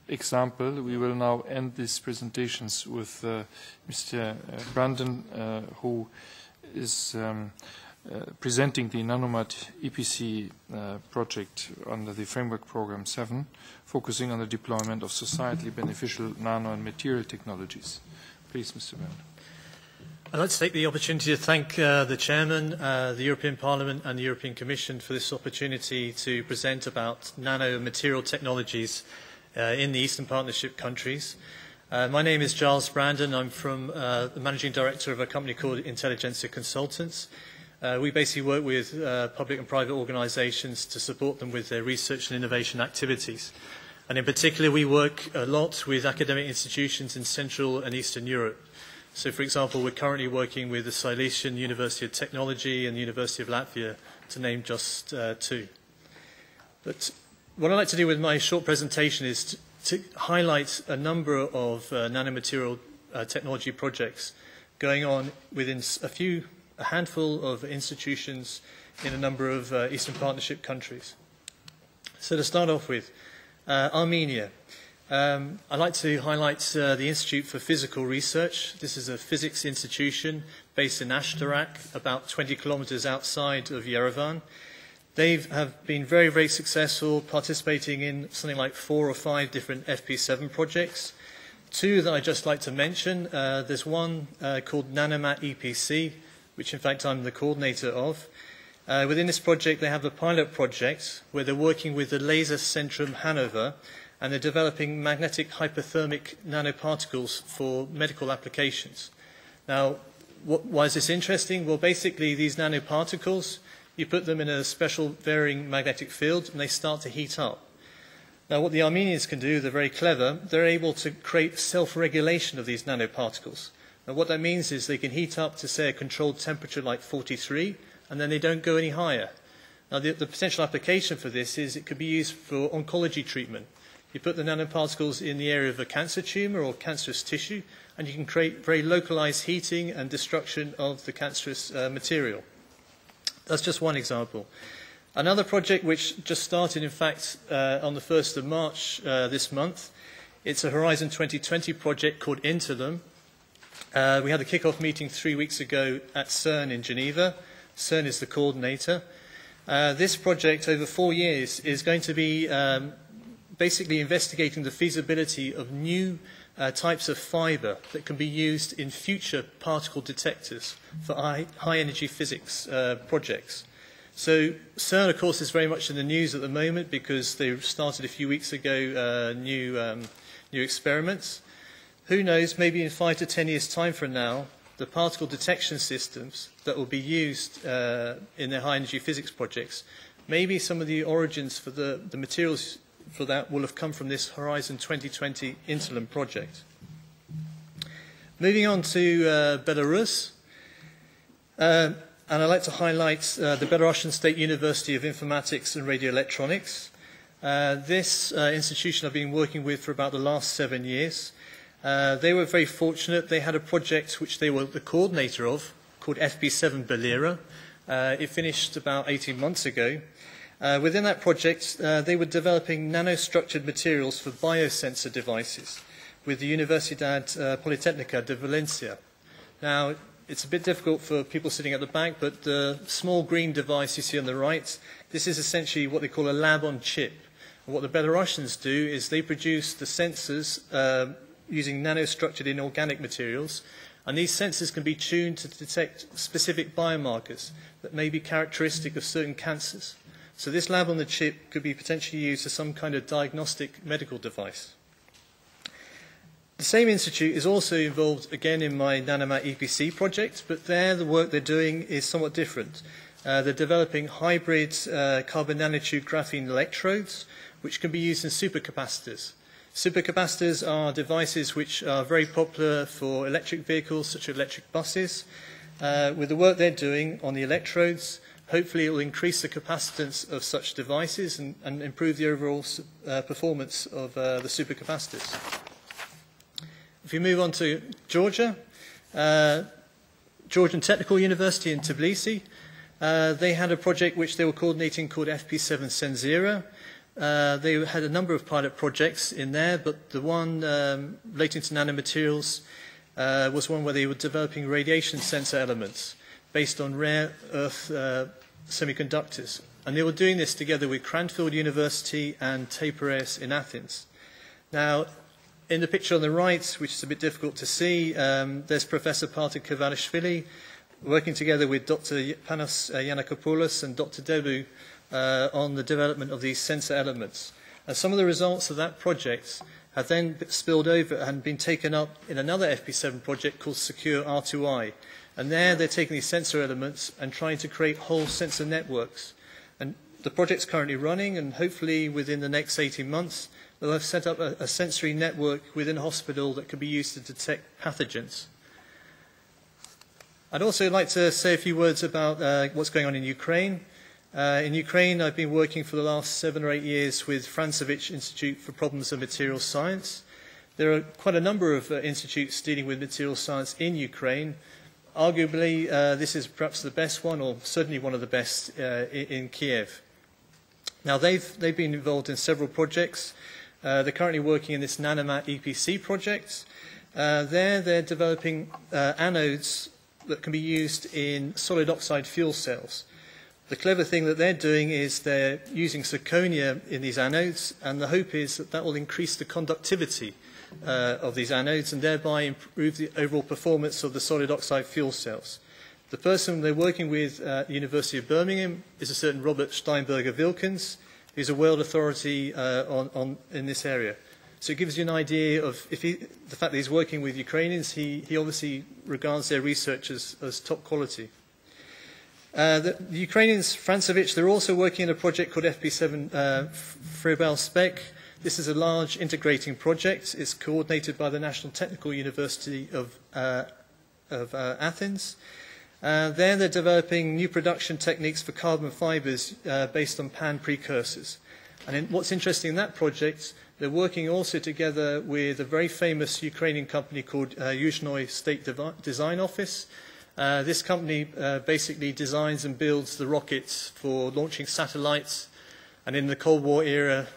example. We will now end these presentations with Mr. Brandon, who is presenting the Nanomat EPC project under the Framework Program 7, focusing on the deployment of societally beneficial nano and material technologies. Please, Mr. Brandon. I'd like to take the opportunity to thank the Chairman, the European Parliament and the European Commission for this opportunity to present about nanomaterial technologies in the Eastern Partnership countries. My name is Giles Brandon. I'm from the Managing Director of a company called Intelligentsia Consultants. We basically work with public and private organisations to support them with their research and innovation activities. And in particular, we work a lot with academic institutions in Central and Eastern Europe. So, for example, we're currently working with the Silesian University of Technology and the University of Latvia, to name just two. But what I'd like to do with my short presentation is to highlight a number of nanomaterial technology projects going on within a handful of institutions in a number of Eastern Partnership countries. So to start off with, Armenia. I'd like to highlight the Institute for Physical Research. This is a physics institution based in Ashtarak, about 20 kilometers outside of Yerevan. They have been very, very successful, participating in something like 4 or 5 different FP7 projects. Two that I'd just like to mention. There's one called Nanomat EPC, which in fact I'm the coordinator of. Within this project, they have a pilot project where they're working with the Laser Centrum Hanover, and they're developing magnetic hyperthermic nanoparticles for medical applications. Now, why is this interesting? Well, basically, these nanoparticles, you put them in a special varying magnetic field, and they start to heat up. Now, what the Armenians can do, they're very clever, they're able to create self-regulation of these nanoparticles. Now, what that means is they can heat up to, say, a controlled temperature like 43, and then they don't go any higher. Now, the potential application for this is it could be used for oncology treatment. You put the nanoparticles in the area of a cancer tumour or cancerous tissue, and you can create very localised heating and destruction of the cancerous material. That's just one example. Another project which just started, in fact, on the 1st of March this month, it's a Horizon 2020 project called Interlum. We had a kick-off meeting 3 weeks ago at CERN in Geneva. CERN is the coordinator. This project, over 4 years, is going to be basically investigating the feasibility of new types of fibre that can be used in future particle detectors for high-energy physics projects. So CERN, of course, is very much in the news at the moment because they started a few weeks ago new experiments. Who knows, maybe in 5 to 10 years' time from now, the particle detection systems that will be used in their high-energy physics projects, maybe some of the origins for the materials for that will have come from this Horizon 2020 Interlum project. Moving on to Belarus, and I'd like to highlight the Belarusian State University of Informatics and Radioelectronics. This institution I've been working with for about the last 7 years. They were very fortunate. They had a project which they were the coordinator of called FP7 Belera. It finished about 18 months ago. Within that project, they were developing nanostructured materials for biosensor devices with the Universidad Politécnica de Valencia. Now, it's a bit difficult for people sitting at the back, but the small green device you see on the right, this is essentially what they call a lab on chip. And what the Belarusians do is they produce the sensors using nanostructured inorganic materials, and these sensors can be tuned to detect specific biomarkers that may be characteristic of certain cancers. So this lab on the chip could be potentially used as some kind of diagnostic medical device. The same institute is also involved again in my Nanomat EPC project, but there the work they're doing is somewhat different. They're developing hybrid carbon nanotube graphene electrodes, which can be used in supercapacitors. Supercapacitors are devices which are very popular for electric vehicles, such as electric buses. With the work they're doing on the electrodes, hopefully it will increase the capacitance of such devices and improve the overall performance of the supercapacitors. If we move on to Georgia, Georgian Technical University in Tbilisi, they had a project which they were coordinating called FP7 Senzira. they had a number of pilot projects in there, but the one relating to nanomaterials was one where they were developing radiation sensor elements based on rare earth semiconductors. And they were doing this together with Cranfield University and Taperes in Athens. Now, in the picture on the right, which is a bit difficult to see, there's Professor Parta Kavalishvili working together with Dr. Panos Yannakopoulos and Dr. Debu on the development of these sensor elements. And some of the results of that project have then spilled over and been taken up in another FP7 project called Secure R2I. And there they're taking these sensor elements and trying to create whole sensor networks. And the project's currently running, and hopefully within the next 18 months, they'll have set up a sensory network within a hospital that could be used to detect pathogens. I'd also like to say a few words about what's going on in Ukraine. In Ukraine, I've been working for the last 7 or 8 years with Francevich Institute for Problems of Materials Science. There are quite a number of institutes dealing with materials science in Ukraine. Arguably, this is perhaps the best one, or certainly one of the best in Kiev. Now, they've been involved in several projects. They're currently working in this Nanomat EPC project. They're developing anodes that can be used in solid oxide fuel cells. The clever thing that they're doing is they're using zirconia in these anodes, and the hope is that that will increase the conductivity of these anodes and thereby improve the overall performance of the solid oxide fuel cells. The person they're working with at the University of Birmingham is a certain Robert Steinberger-Wilkins, who's a world authority in this area. So it gives you an idea of the fact that he's working with Ukrainians. He obviously regards their research as top quality. The Ukrainians, Francevich, they're also working on a project called FP7 Fribel Spec. This is a large integrating project. It's coordinated by the National Technical University of Athens. There they're developing new production techniques for carbon fibers based on pan precursors. And what's interesting in that project, they're working also together with a very famous Ukrainian company called Yuzhnoye State Design Office. This company basically designs and builds the rockets for launching satellites, and in the Cold War era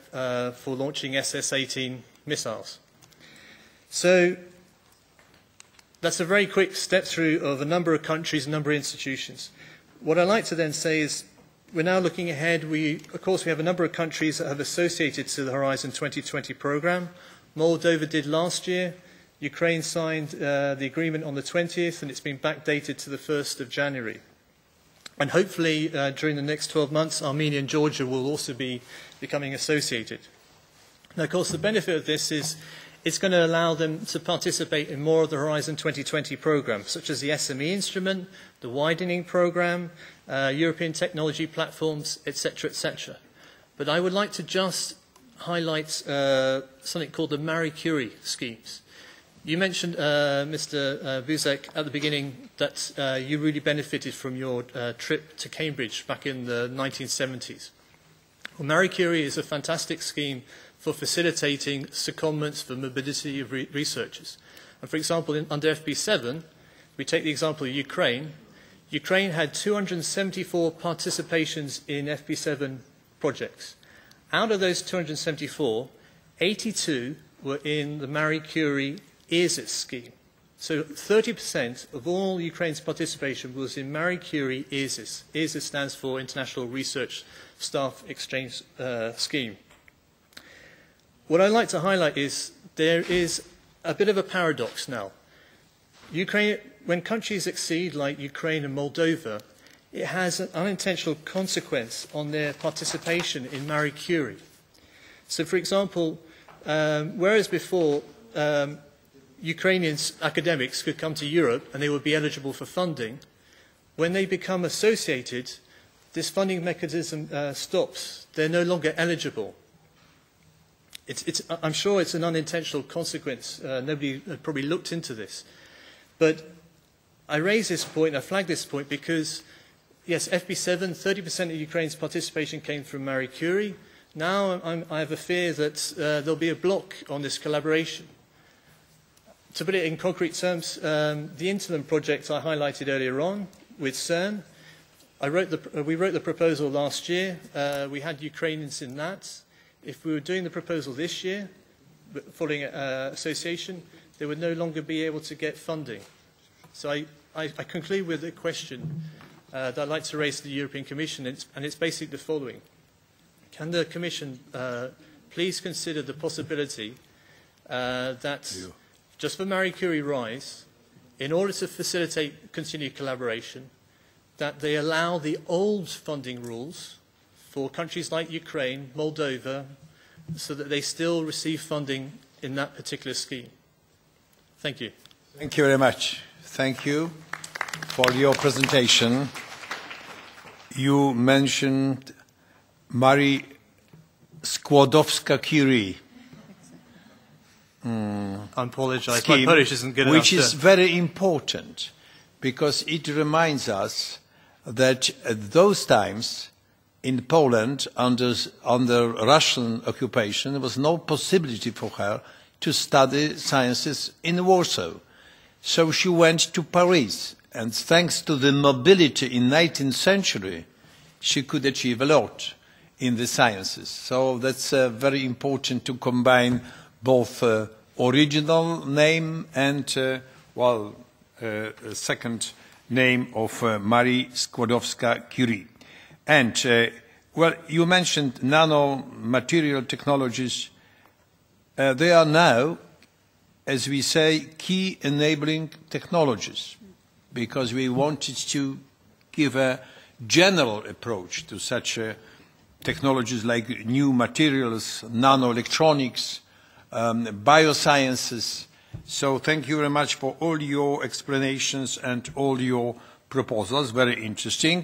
for launching SS-18 missiles. So that's a very quick step through of a number of countries, a number of institutions. What I'd like to then say is we're now looking ahead. Of course, we have a number of countries that have associated to the Horizon 2020 program. Moldova did last year. Ukraine signed the agreement on the 20th, and it's been backdated to the 1st of January. And hopefully, during the next 12 months, Armenia and Georgia will also be becoming associated. Now, of course, the benefit of this is it's going to allow them to participate in more of the Horizon 2020 program, such as the SME instrument, the widening program, European technology platforms, etc., etc. But I would like to just highlight something called the Marie Curie schemes. You mentioned, Mr. Buzek, at the beginning that you really benefited from your trip to Cambridge back in the 1970s. Well, Marie Curie is a fantastic scheme for facilitating secondments for mobility of researchers. And for example, under FP7, we take the example of Ukraine. Ukraine had 274 participations in FP7 projects. Out of those 274, 82 were in the Marie Curie IRSIS scheme. So 30% of all Ukraine's participation was in Marie Curie IRSIS. IRSIS stands for International Research Staff Exchange Scheme. What I'd like to highlight is there is a bit of a paradox now. Ukraine, when countries exceed, like Ukraine and Moldova, it has an unintentional consequence on their participation in Marie Curie. So, for example, whereas before Ukrainian academics could come to Europe and they would be eligible for funding, when they become associated, this funding mechanism stops. They're no longer eligible. I'm sure it's an unintentional consequence. Nobody probably looked into this. But I raise this point, I flag this point because, yes, FP7, 30% of Ukraine's participation came from Marie Curie. Now I have a fear that there'll be a block on this collaboration. To put it in concrete terms, the Interland project I highlighted earlier on with CERN, we wrote the proposal last year. We had Ukrainians in that. If we were doing the proposal this year, following association, they would no longer be able to get funding. So I conclude with a question that I'd like to raise to the European Commission, and it's basically the following. Can the Commission please consider the possibility that just for Marie Curie Rise, in order to facilitate continued collaboration, that they allow the old funding rules for countries like Ukraine, Moldova, so that they still receive funding in that particular scheme? Thank you. Thank you very much. Thank you for your presentation. You mentioned Marie Skłodowska-Curie. I apologize. My Polish isn't good enough. Which is very important because it reminds us that at those times in Poland, under Russian occupation, there was no possibility for her to study sciences in Warsaw. So she went to Paris, and thanks to the mobility in the 19th century, she could achieve a lot in the sciences. So that's very important to combine both original name and, second name of Marie Skłodowska-Curie. And, you mentioned nanomaterial technologies. They are now, as we say, key enabling technologies, because we wanted to give a general approach to such technologies like new materials, nanoelectronics, biosciences. So thank you very much for all your explanations and all your proposals. Very interesting.